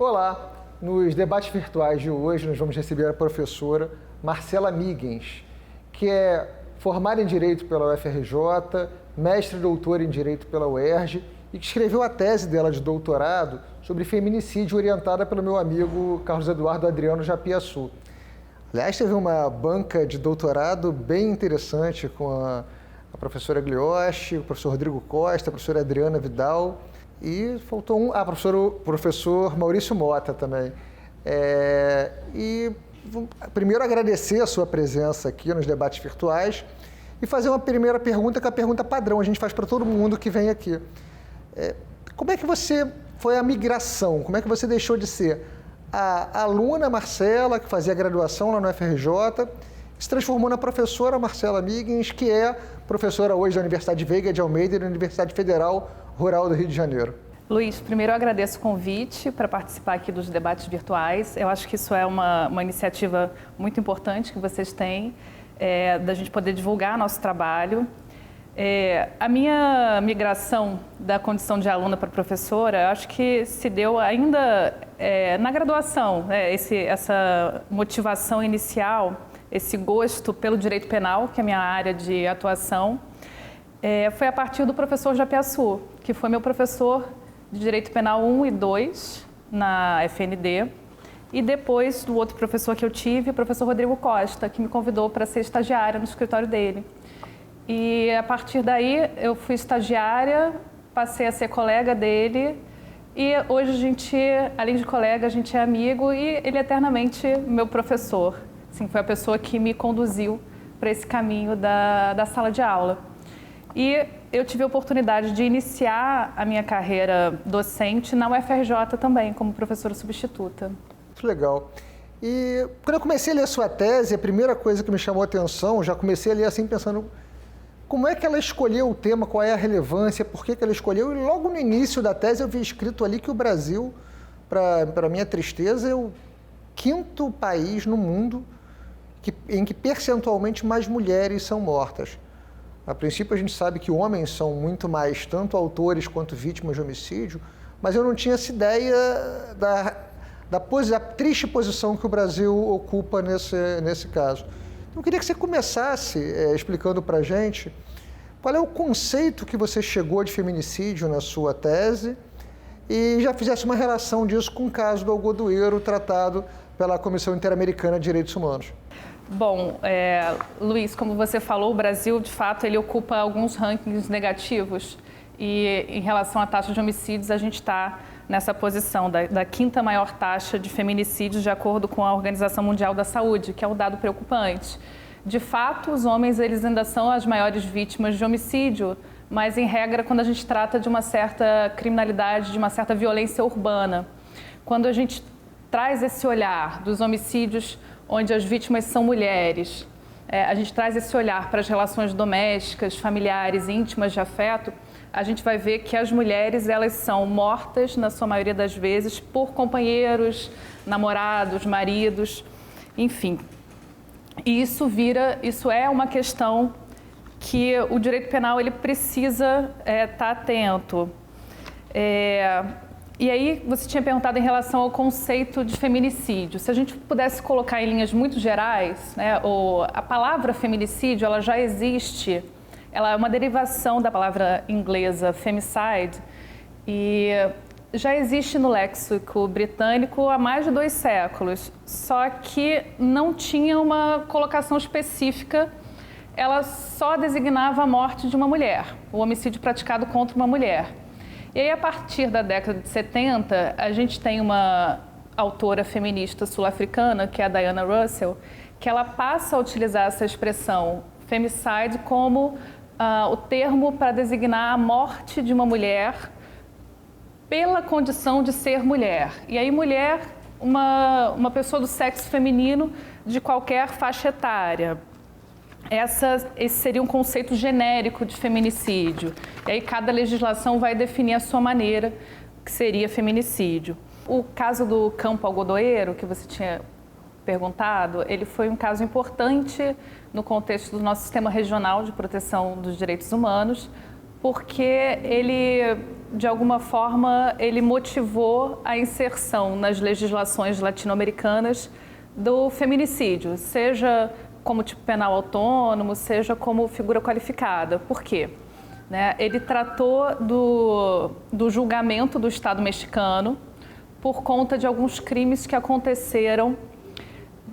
Olá! Nos debates virtuais de hoje, nós vamos receber a professora Marcela Migens, que é formada em Direito pela UFRJ, mestre e doutora em Direito pela UERJ e que escreveu a tese dela de doutorado sobre feminicídio orientada pelo meu amigo Carlos Eduardo Adriano Japiaçu. Aliás, teve uma banca de doutorado bem interessante com a professora Glioshi, o professor Rodrigo Costa, a professora Adriana Vidal e faltou professor Maurício Mota também. Primeiro agradecer a sua presença aqui nos debates virtuais e fazer uma primeira pergunta, que é a pergunta padrão, a gente faz para todo mundo que vem aqui. Como é que foi a migração? Como é que você deixou de ser a aluna Marcela, que fazia graduação lá no UFRJ, se transformou na professora Marcela Migens, que é professora hoje da Universidade Veiga de Almeida e da Universidade Federal Rural do Rio de Janeiro? Luiz, primeiro eu agradeço o convite para participar aqui dos debates virtuais. Eu acho que isso é uma iniciativa muito importante que vocês têm, da gente poder divulgar nosso trabalho. A minha migração da condição de aluna para professora, eu acho que se deu ainda na graduação, essa motivação inicial, esse gosto pelo direito penal, que é a minha área de atuação, foi a partir do professor Japiaçu, que foi meu professor de Direito Penal 1 e 2 na FND, e depois do outro professor que eu tive, o professor Rodrigo Costa, que me convidou para ser estagiária no escritório dele. E a partir daí eu fui estagiária, passei a ser colega dele e hoje a gente, além de colega, a gente é amigo e ele é eternamente meu professor. Assim, foi a pessoa que me conduziu para esse caminho da sala de aula. E eu tive a oportunidade de iniciar a minha carreira docente na UFRJ também, como professora substituta. Muito legal. E quando eu comecei a ler a sua tese, a primeira coisa que me chamou a atenção, já comecei a ler assim pensando, como é que ela escolheu o tema, qual é a relevância, por que ela escolheu? E logo no início da tese eu vi escrito ali que o Brasil, para minha tristeza, é o 5º país no mundo em que percentualmente mais mulheres são mortas. A princípio a gente sabe que homens são muito mais, tanto autores quanto vítimas de homicídio, mas eu não tinha essa ideia da triste posição que o Brasil ocupa nesse caso. Então, eu queria que você começasse explicando para a gente qual é o conceito que você chegou de feminicídio na sua tese e já fizesse uma relação disso com o caso do Algodoeiro tratado pela Comissão Interamericana de Direitos Humanos. Bom, Luiz, como você falou, o Brasil, de fato, ele ocupa alguns rankings negativos e em relação à taxa de homicídios, a gente está nessa posição da 5ª maior taxa de feminicídios de acordo com a Organização Mundial da Saúde, que é um dado preocupante. De fato, os homens eles ainda são as maiores vítimas de homicídio, mas em regra quando a gente trata de uma certa criminalidade, de uma certa violência urbana. Quando a gente traz esse olhar dos homicídios onde as vítimas são mulheres, a gente traz esse olhar para as relações domésticas, familiares, íntimas de afeto, a gente vai ver que as mulheres elas são mortas, na sua maioria das vezes, por companheiros, namorados, maridos, enfim. E isso é uma questão que o direito penal ele precisa estar atento. E aí, você tinha perguntado em relação ao conceito de feminicídio. Se a gente pudesse colocar em linhas muito gerais, a palavra feminicídio ela já existe. Ela é uma derivação da palavra inglesa femicide e já existe no léxico britânico há mais de 2 séculos, só que não tinha uma colocação específica, ela só designava a morte de uma mulher, o homicídio praticado contra uma mulher. E aí, a partir da década de 70, a gente tem uma autora feminista sul-africana, que é a Diana Russell, que ela passa a utilizar essa expressão femicide como o termo para designar a morte de uma mulher pela condição de ser mulher. E aí, mulher, uma pessoa do sexo feminino de qualquer faixa etária. Esse seria um conceito genérico de feminicídio. E aí cada legislação vai definir a sua maneira, que seria feminicídio. O caso do Campo Algodoeiro, que você tinha perguntado, ele foi um caso importante no contexto do nosso sistema regional de proteção dos direitos humanos, porque ele, de alguma forma, ele motivou a inserção nas legislações latino-americanas do feminicídio, seja como tipo penal autônomo, seja como figura qualificada. Por quê? Ele tratou do julgamento do Estado mexicano por conta de alguns crimes que aconteceram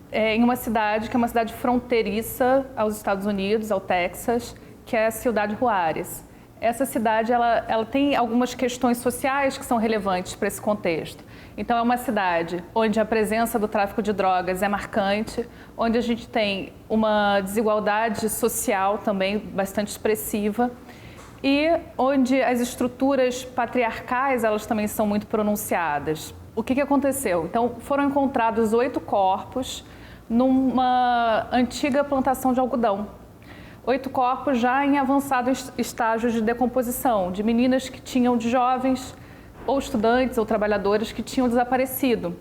em uma cidade que é uma cidade fronteiriça aos Estados Unidos, ao Texas, que é a Ciudad Juárez. Essa cidade ela tem algumas questões sociais que são relevantes para esse contexto. Então, é uma cidade onde a presença do tráfico de drogas é marcante, onde a gente tem uma desigualdade social também bastante expressiva e onde as estruturas patriarcais elas também são muito pronunciadas. O que aconteceu? Então, foram encontrados 8 corpos numa antiga plantação de algodão. 8 corpos já em avançado estágio de decomposição, de meninas que tinham, de jovens, ou estudantes ou trabalhadores que tinham desaparecido.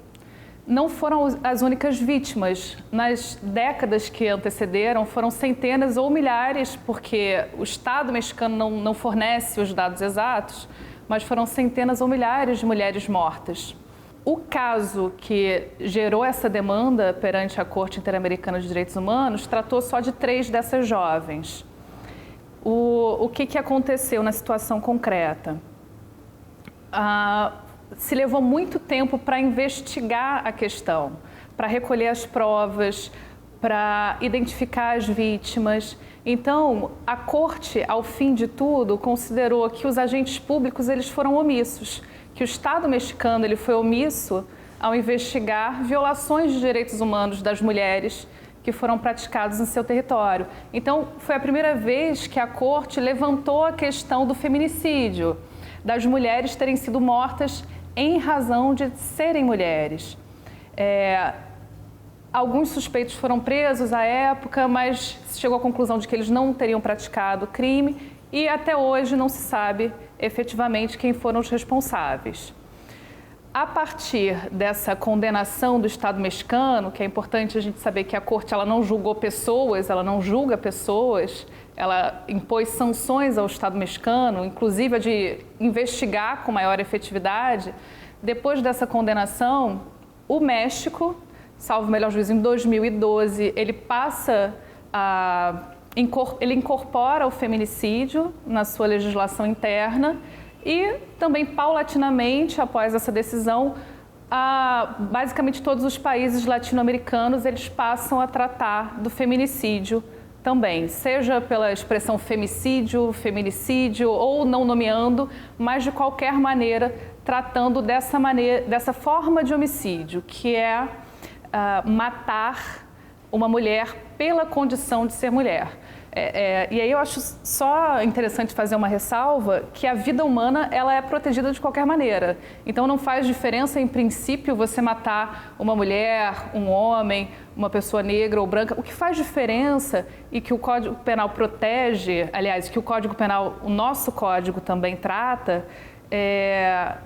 Não foram as únicas vítimas. Nas décadas que antecederam, foram centenas ou milhares, porque o Estado mexicano não fornece os dados exatos, mas foram centenas ou milhares de mulheres mortas. O caso que gerou essa demanda perante a Corte Interamericana de Direitos Humanos tratou só de 3 dessas jovens. O que aconteceu na situação concreta? Se levou muito tempo para investigar a questão, para recolher as provas, para identificar as vítimas. Então, a Corte, ao fim de tudo, considerou que os agentes públicos eles foram omissos, que o Estado mexicano ele foi omisso ao investigar violações de direitos humanos das mulheres que foram praticados em seu território. Então, foi a primeira vez que a Corte levantou a questão do feminicídio, das mulheres terem sido mortas em razão de serem mulheres. Alguns suspeitos foram presos à época, mas chegou à conclusão de que eles não teriam praticado crime e até hoje não se sabe efetivamente quem foram os responsáveis. A partir dessa condenação do Estado mexicano, que é importante a gente saber que a Corte ela não julgou pessoas, ela não julga pessoas, ela impôs sanções ao Estado mexicano, inclusive a de investigar com maior efetividade. Depois dessa condenação, o México, salvo o melhor juízo, em 2012, ele passa ele incorpora o feminicídio na sua legislação interna e também, paulatinamente, após essa decisão, basicamente todos os países latino-americanos eles passam a tratar do feminicídio também, seja pela expressão femicídio, feminicídio ou não nomeando, mas de qualquer maneira tratando dessa forma de homicídio, que é matar uma mulher pela condição de ser mulher. E aí eu acho só interessante fazer uma ressalva que a vida humana ela é protegida de qualquer maneira. Então não faz diferença, em princípio, você matar uma mulher, um homem, uma pessoa negra ou branca. O que faz diferença e que o Código Penal protege, aliás, que o Código Penal, o nosso Código também trata, é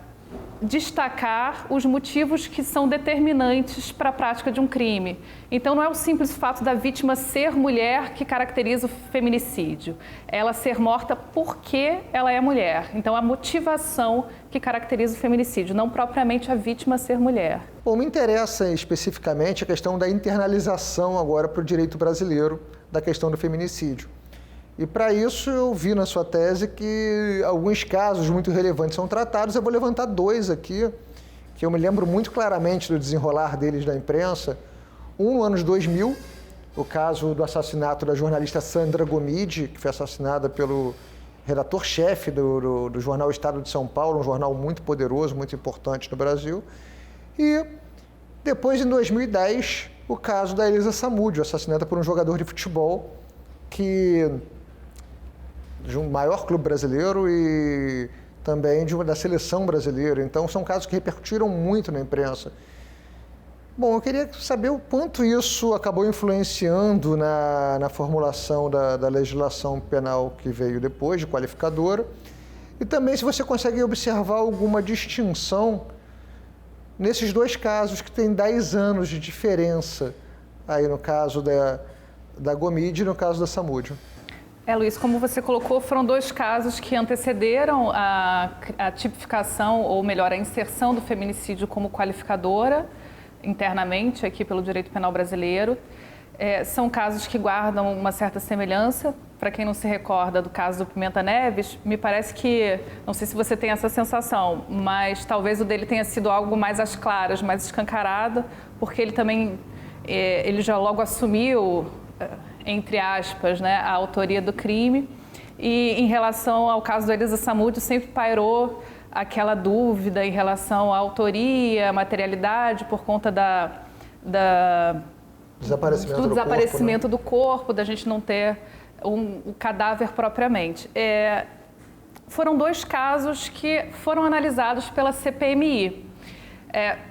destacar os motivos que são determinantes para a prática de um crime. Então, não é o simples fato da vítima ser mulher que caracteriza o feminicídio. É ela ser morta porque ela é mulher. Então, a motivação que caracteriza o feminicídio, não propriamente a vítima ser mulher. Bom, me interessa especificamente a questão da internalização agora para o direito brasileiro da questão do feminicídio. E para isso eu vi na sua tese que alguns casos muito relevantes são tratados. Eu vou levantar 2 aqui, que eu me lembro muito claramente do desenrolar deles na imprensa. Um no ano 2000, o caso do assassinato da jornalista Sandra Gomide, que foi assassinada pelo redator-chefe do jornal Estado de São Paulo, um jornal muito poderoso, muito importante no Brasil. E depois, em 2010, o caso da Elisa Samúdio, assassinada por um jogador de futebol de um maior clube brasileiro e também da seleção brasileira. Então, são casos que repercutiram muito na imprensa. Bom, eu queria saber o quanto isso acabou influenciando na formulação da legislação penal que veio depois, de qualificadora, e também se você consegue observar alguma distinção nesses 2 casos que têm 10 anos de diferença, aí no caso da Gomide e no caso da Samúdio. Luiz, como você colocou, foram 2 casos que antecederam a tipificação, ou melhor, a inserção do feminicídio como qualificadora internamente aqui pelo direito penal brasileiro. São casos que guardam uma certa semelhança. Para quem não se recorda do caso do Pimenta Neves, me parece que, não sei se você tem essa sensação, mas talvez o dele tenha sido algo mais às claras, mais escancarado, porque ele também, ele já logo assumiu, entre aspas, né, a autoria do crime. E em relação ao caso do Elisa Samúdio, sempre pairou aquela dúvida em relação à autoria, materialidade, por conta do desaparecimento do corpo, da gente não ter o cadáver propriamente. Foram 2 casos que foram analisados pela CPMI.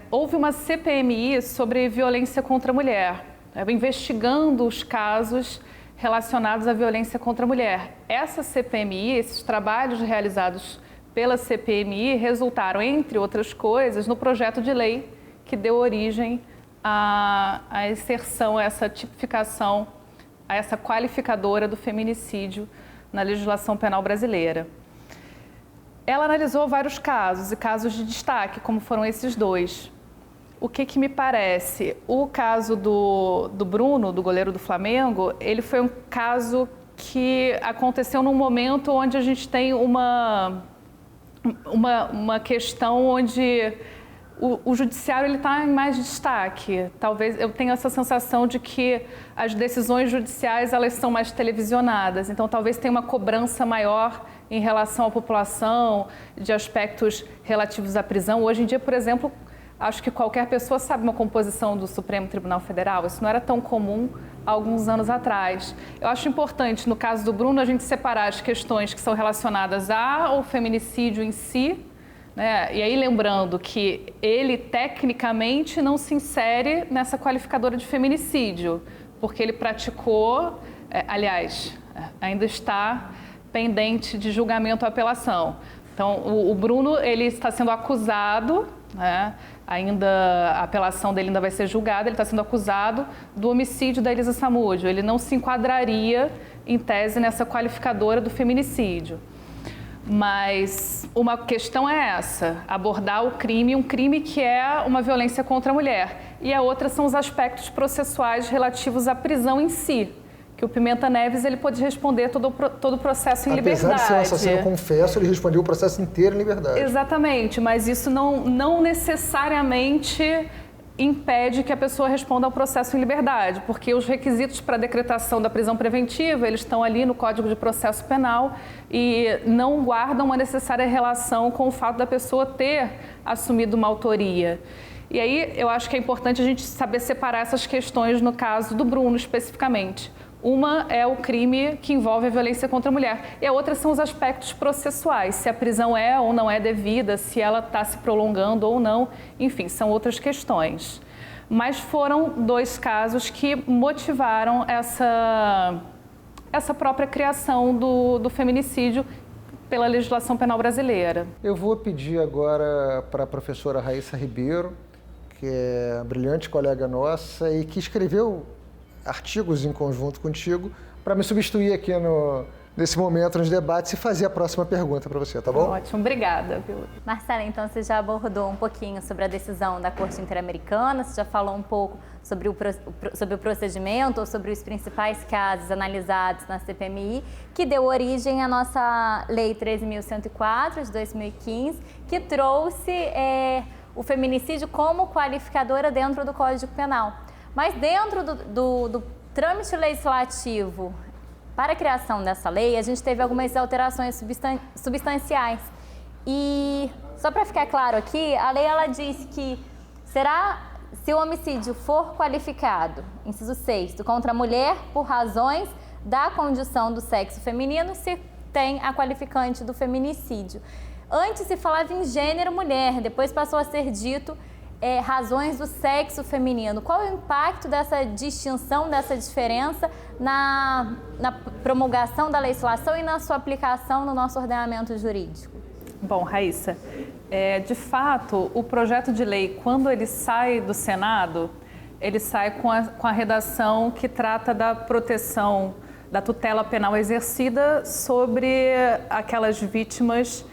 Houve uma CPMI sobre violência contra a mulher, investigando os casos relacionados à violência contra a mulher. Essa CPMI, esses trabalhos realizados pela CPMI resultaram, entre outras coisas, no projeto de lei que deu origem à inserção, a essa tipificação, a essa qualificadora do feminicídio na legislação penal brasileira. Ela analisou vários casos e casos de destaque, como foram esses 2. O que me parece? O caso do Bruno, do goleiro do Flamengo, ele foi um caso que aconteceu num momento onde a gente tem uma questão onde o judiciário está em mais destaque. Talvez eu tenha essa sensação de que as decisões judiciais elas são mais televisionadas, então talvez tenha uma cobrança maior em relação à população, de aspectos relativos à prisão. Hoje em dia, por exemplo, acho que qualquer pessoa sabe uma composição do Supremo Tribunal Federal. Isso não era tão comum há alguns anos atrás. Eu acho importante, no caso do Bruno, a gente separar as questões que são relacionadas ao feminicídio em si, né? E aí lembrando que ele tecnicamente não se insere nessa qualificadora de feminicídio, porque ele praticou, aliás, ainda está pendente de julgamento ou apelação. Então, o Bruno, ele está sendo acusado, né? Ainda a apelação dele ainda vai ser julgada, ele está sendo acusado do homicídio da Elisa Samúdio. Ele não se enquadraria, em tese, nessa qualificadora do feminicídio. Mas uma questão é essa, abordar o crime, um crime que é uma violência contra a mulher. E a outra são os aspectos processuais relativos à prisão em si, que o Pimenta Neves ele pôde responder todo o processo em liberdade. Apesar de ser um assassino, confesso, ele respondeu o processo inteiro em liberdade. Exatamente, mas isso não necessariamente impede que a pessoa responda ao processo em liberdade, porque os requisitos para a decretação da prisão preventiva, eles estão ali no Código de Processo Penal e não guardam uma necessária relação com o fato da pessoa ter assumido uma autoria. E aí eu acho que é importante a gente saber separar essas questões no caso do Bruno especificamente. Uma é o crime que envolve a violência contra a mulher e a outra são os aspectos processuais, se a prisão é ou não é devida, se ela está se prolongando ou não, enfim, são outras questões. Mas foram 2 casos que motivaram essa própria criação do feminicídio pela legislação penal brasileira. Eu vou pedir agora para a professora Raíssa Ribeiro, que é uma brilhante colega nossa e que escreveu artigos em conjunto contigo, para me substituir aqui nesse momento nos debates e fazer a próxima pergunta para você, tá bom? Ótimo, obrigada. Marcela, então você já abordou um pouquinho sobre a decisão da Corte Interamericana, você já falou um pouco sobre o procedimento ou sobre os principais casos analisados na CPMI, que deu origem à nossa Lei 13.104 de 2015, que trouxe o feminicídio como qualificadora dentro do Código Penal. Mas dentro do trâmite legislativo para a criação dessa lei, a gente teve algumas alterações substanciais. E, só para ficar claro aqui, a lei ela diz que se o homicídio for qualificado, inciso 6, contra a mulher por razões da condição do sexo feminino, se tem a qualificante do feminicídio. Antes se falava em gênero mulher, depois passou a ser dito razões do sexo feminino. Qual é o impacto dessa distinção, dessa diferença na promulgação da legislação e na sua aplicação no nosso ordenamento jurídico? Bom, Raíssa, de fato, o projeto de lei, quando ele sai do Senado, ele sai com a redação que trata da proteção da tutela penal exercida sobre aquelas vítimas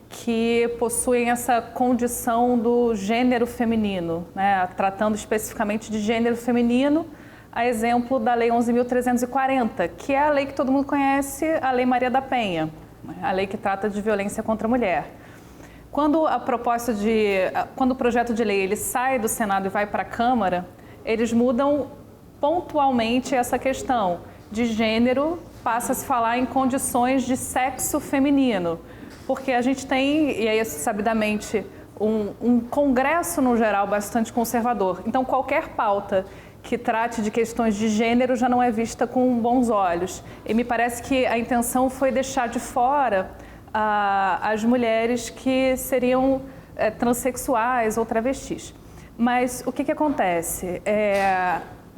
que possuem essa condição do gênero feminino, né? Tratando especificamente de gênero feminino, a exemplo da Lei 11.340, que é a lei que todo mundo conhece, a Lei Maria da Penha, a lei que trata de violência contra a mulher. Quando o projeto de lei ele sai do Senado e vai para a Câmara, eles mudam pontualmente essa questão de gênero, passa a se falar em condições de sexo feminino, porque a gente tem, e aí sabidamente, um Congresso no geral bastante conservador. Então qualquer pauta que trate de questões de gênero já não é vista com bons olhos. E me parece que a intenção foi deixar de fora as mulheres que seriam transexuais ou travestis. Mas o que acontece?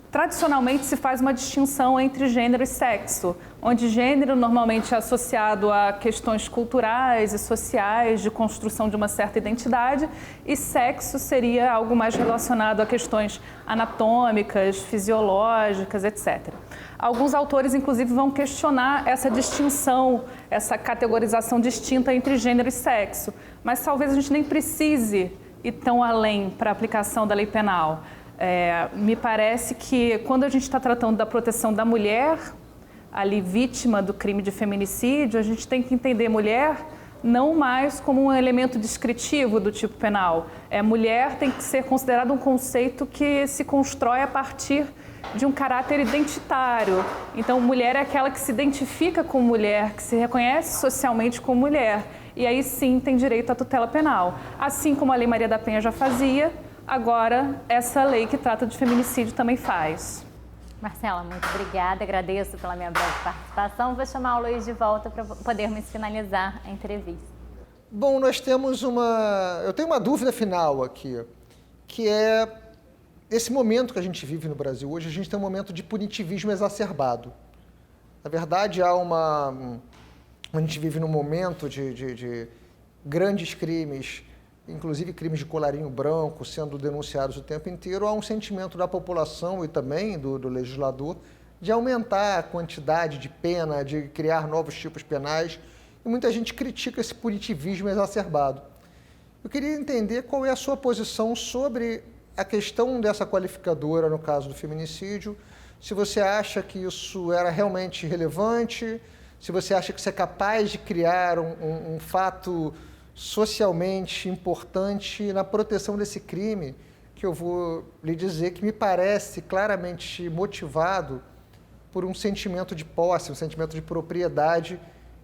Tradicionalmente se faz uma distinção entre gênero e sexo, onde gênero normalmente é associado a questões culturais e sociais de construção de uma certa identidade e sexo seria algo mais relacionado a questões anatômicas, fisiológicas, etc. Alguns autores, inclusive, vão questionar essa distinção, essa categorização distinta entre gênero e sexo, mas talvez a gente nem precise ir tão além para a aplicação da lei penal. Me parece que quando a gente está tratando da proteção da mulher, ali vítima do crime de feminicídio, a gente tem que entender mulher não mais como um elemento descritivo do tipo penal. Mulher tem que ser considerado um conceito que se constrói a partir de um caráter identitário. Então, mulher é aquela que se identifica com mulher, que se reconhece socialmente como mulher. E aí sim tem direito à tutela penal. Assim como a Lei Maria da Penha já fazia, agora essa lei que trata de feminicídio também faz. Marcela, muito obrigada, agradeço pela minha breve participação. Vou chamar o Luiz de volta para podermos finalizar a entrevista. Bom, nós temos eu tenho uma dúvida final aqui, que é esse momento que a gente vive no Brasil hoje, a gente tem um momento de punitivismo exacerbado. Na verdade, a gente vive num momento de grandes crimes, inclusive crimes de colarinho branco sendo denunciados o tempo inteiro. Há um sentimento da população e também do legislador de aumentar a quantidade de pena, de criar novos tipos penais, e muita gente critica esse punitivismo exacerbado. Eu queria entender qual é a sua posição sobre a questão dessa qualificadora no caso do feminicídio, se você acha que isso era realmente relevante, se você acha que isso é capaz de criar um fato socialmente importante na proteção desse crime, que eu vou lhe dizer que me parece claramente motivado por um sentimento de posse, um sentimento de propriedade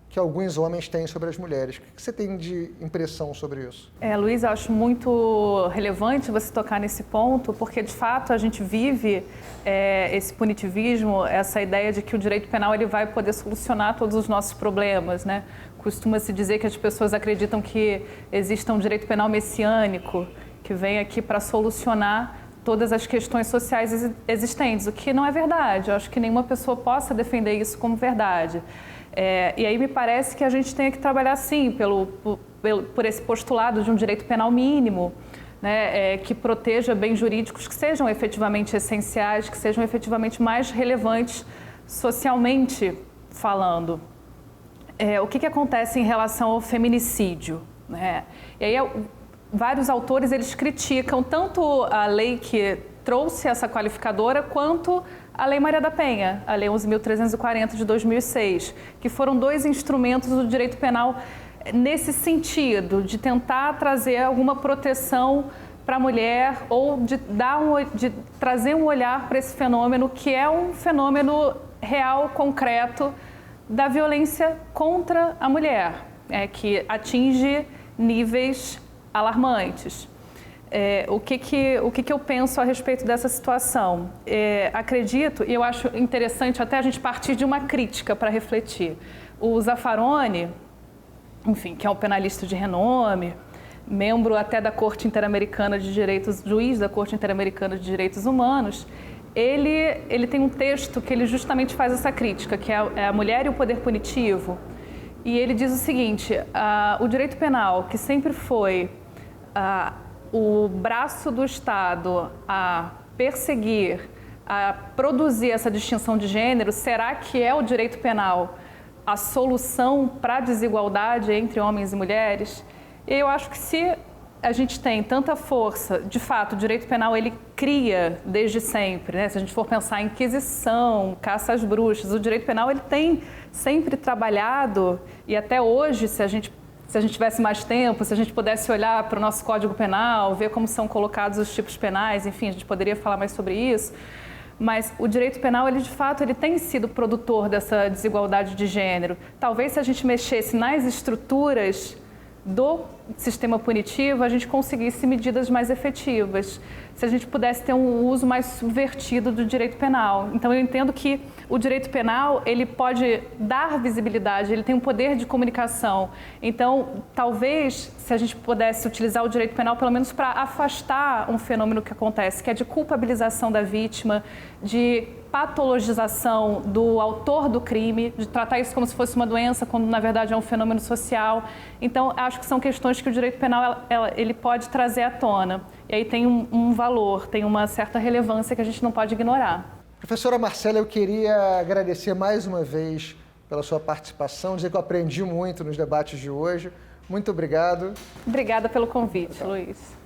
que alguns homens têm sobre as mulheres. O que você tem de impressão sobre isso? Luiz, eu acho muito relevante você tocar nesse ponto, porque de fato a gente vive esse punitivismo, essa ideia de que o direito penal ele vai poder solucionar todos os nossos problemas, né? Costuma-se dizer que as pessoas acreditam que existe um direito penal messiânico, que vem aqui para solucionar todas as questões sociais existentes, o que não é verdade. Eu acho que nenhuma pessoa possa defender isso como verdade. E aí me parece que a gente tem que trabalhar, sim, por esse postulado de um direito penal mínimo, né, que proteja bens jurídicos que sejam efetivamente essenciais, que sejam efetivamente mais relevantes socialmente falando. O que acontece em relação ao feminicídio, né? E aí vários autores eles criticam tanto a lei que trouxe essa qualificadora quanto a Lei Maria da Penha, a Lei 11.340 de 2006, que foram dois instrumentos do direito penal nesse sentido, de tentar trazer alguma proteção para a mulher ou de trazer um olhar para esse fenômeno que é um fenômeno real, concreto, da violência contra a mulher, que atinge níveis alarmantes. O que eu penso a respeito dessa situação? Acredito, e eu acho interessante até a gente partir de uma crítica para refletir. O Zaffaroni, enfim, que é um penalista de renome, membro até da Corte Interamericana de Direitos, juiz da Corte Interamericana de Direitos Humanos, ele tem um texto que ele justamente faz essa crítica, que é a mulher e o poder punitivo. E ele diz o seguinte, o direito penal, que sempre foi o braço do Estado a perseguir, a produzir essa distinção de gênero, será que é o direito penal a solução para a desigualdade entre homens e mulheres? E eu acho que se a gente tem tanta força, de fato, o direito penal ele cria desde sempre, né? Se a gente for pensar em Inquisição, caça às bruxas, o direito penal ele tem sempre trabalhado, e até hoje, se a gente tivesse mais tempo, se a gente pudesse olhar para o nosso Código Penal, ver como são colocados os tipos penais, enfim, a gente poderia falar mais sobre isso. Mas o direito penal, ele de fato, ele tem sido produtor dessa desigualdade de gênero. Talvez se a gente mexesse nas estruturas do sistema punitivo, a gente conseguisse medidas mais efetivas, se a gente pudesse ter um uso mais subvertido do direito penal. Então, eu entendo que o direito penal, ele pode dar visibilidade, ele tem um poder de comunicação. Então, talvez, se a gente pudesse utilizar o direito penal, pelo menos para afastar um fenômeno que acontece, que é de culpabilização da vítima, de patologização do autor do crime, de tratar isso como se fosse uma doença, quando na verdade é um fenômeno social. Então, acho que são questões que o direito penal ele pode trazer à tona. E aí tem um valor, tem uma certa relevância que a gente não pode ignorar. Professora Marcela, eu queria agradecer mais uma vez pela sua participação, dizer que eu aprendi muito nos debates de hoje. Muito obrigado. Obrigada pelo convite, Luiz.